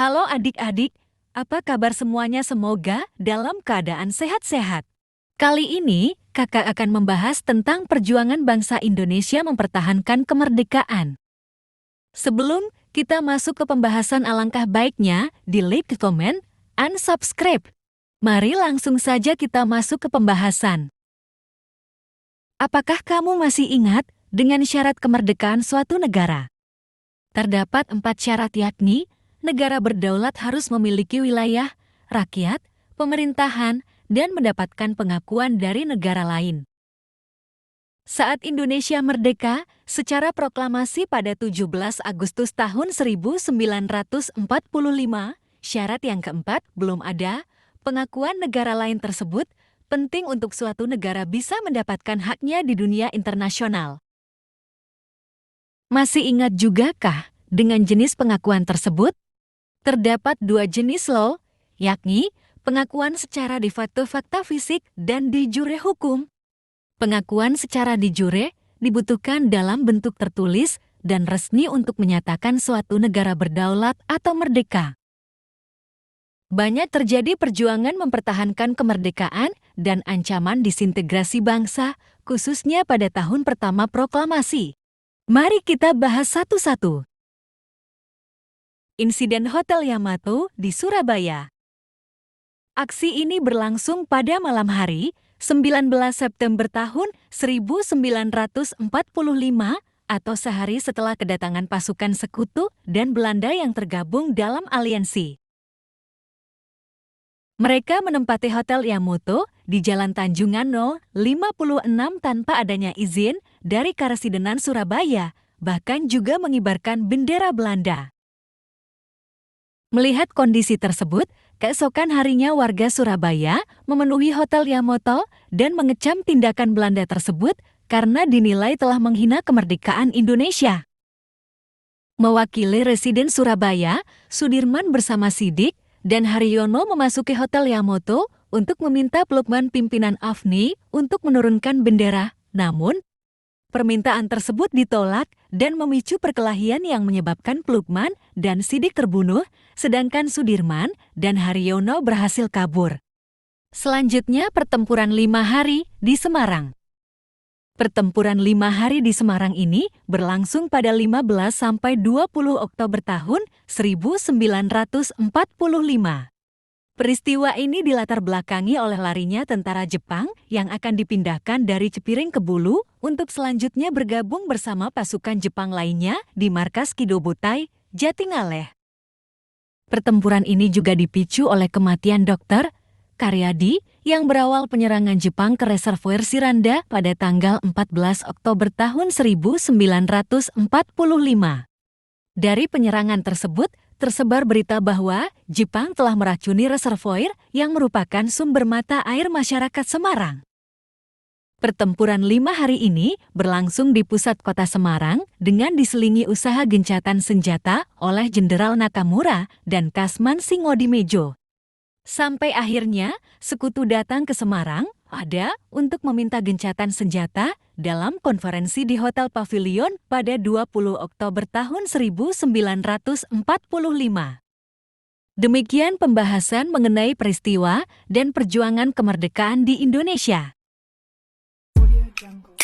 Halo adik-adik, apa kabar semuanya? Semoga dalam keadaan sehat-sehat. Kali ini, kakak akan membahas tentang perjuangan bangsa Indonesia mempertahankan kemerdekaan. Sebelum kita masuk ke pembahasan, alangkah baiknya di like, comment, and subscribe. Mari langsung saja kita masuk ke pembahasan. Apakah kamu masih ingat dengan syarat kemerdekaan suatu negara? Terdapat 4 syarat, yakni negara berdaulat harus memiliki wilayah, rakyat, pemerintahan, dan mendapatkan pengakuan dari negara lain. Saat Indonesia merdeka, secara proklamasi pada 17 Agustus tahun 1945, syarat yang keempat belum ada. Pengakuan negara lain tersebut penting untuk suatu negara bisa mendapatkan haknya di dunia internasional. Masih ingat juga kah dengan jenis pengakuan tersebut? Terdapat 2 jenis loh, yakni pengakuan secara de facto fakta fisik dan de jure hukum. Pengakuan secara de jure dibutuhkan dalam bentuk tertulis dan resmi untuk menyatakan suatu negara berdaulat atau merdeka. Banyak terjadi perjuangan mempertahankan kemerdekaan dan ancaman disintegrasi bangsa, khususnya pada tahun pertama proklamasi. Mari kita bahas satu-satu. Insiden Hotel Yamato di Surabaya. Aksi ini berlangsung pada malam hari, 19 September tahun 1945 atau sehari setelah kedatangan pasukan sekutu dan Belanda yang tergabung dalam aliansi. Mereka menempati Hotel Yamato di Jalan Tanjungan No. 56 tanpa adanya izin dari Karesidenan Surabaya, bahkan juga mengibarkan bendera Belanda. Melihat kondisi tersebut, keesokan harinya warga Surabaya memenuhi Hotel Yamato dan mengecam tindakan Belanda tersebut karena dinilai telah menghina kemerdekaan Indonesia. Mewakili Residen Surabaya, Sudirman bersama Sidik dan Haryono memasuki Hotel Yamato untuk meminta Pelukman pimpinan AFNI untuk menurunkan bendera. Namun, permintaan tersebut ditolak dan memicu perkelahian yang menyebabkan Pelukman dan Sidik terbunuh, sedangkan Sudirman dan Haryono berhasil kabur. Selanjutnya, pertempuran 5 hari di Semarang. Pertempuran 5 hari di Semarang ini berlangsung pada 15 sampai 20 Oktober tahun 1945. Peristiwa ini dilatar belakangi oleh larinya tentara Jepang yang akan dipindahkan dari Cepiring ke Bulu untuk selanjutnya bergabung bersama pasukan Jepang lainnya di markas Kidobutai, Jatingaleh. Pertempuran ini juga dipicu oleh kematian Dr. Karyadi yang berawal penyerangan Jepang ke reservoir Siranda pada tanggal 14 Oktober tahun 1945. Dari penyerangan tersebut, tersebar berita bahwa Jepang telah meracuni reservoir yang merupakan sumber mata air masyarakat Semarang. Pertempuran 5 hari ini berlangsung di pusat kota Semarang dengan diselingi usaha gencatan senjata oleh Jenderal Nakamura dan Kasman Singodimejo. Sampai akhirnya, sekutu datang ke Semarang untuk meminta gencatan senjata dalam konferensi di Hotel Pavilion pada 20 Oktober tahun 1945. Demikian pembahasan mengenai peristiwa dan perjuangan kemerdekaan di Indonesia. Jungle.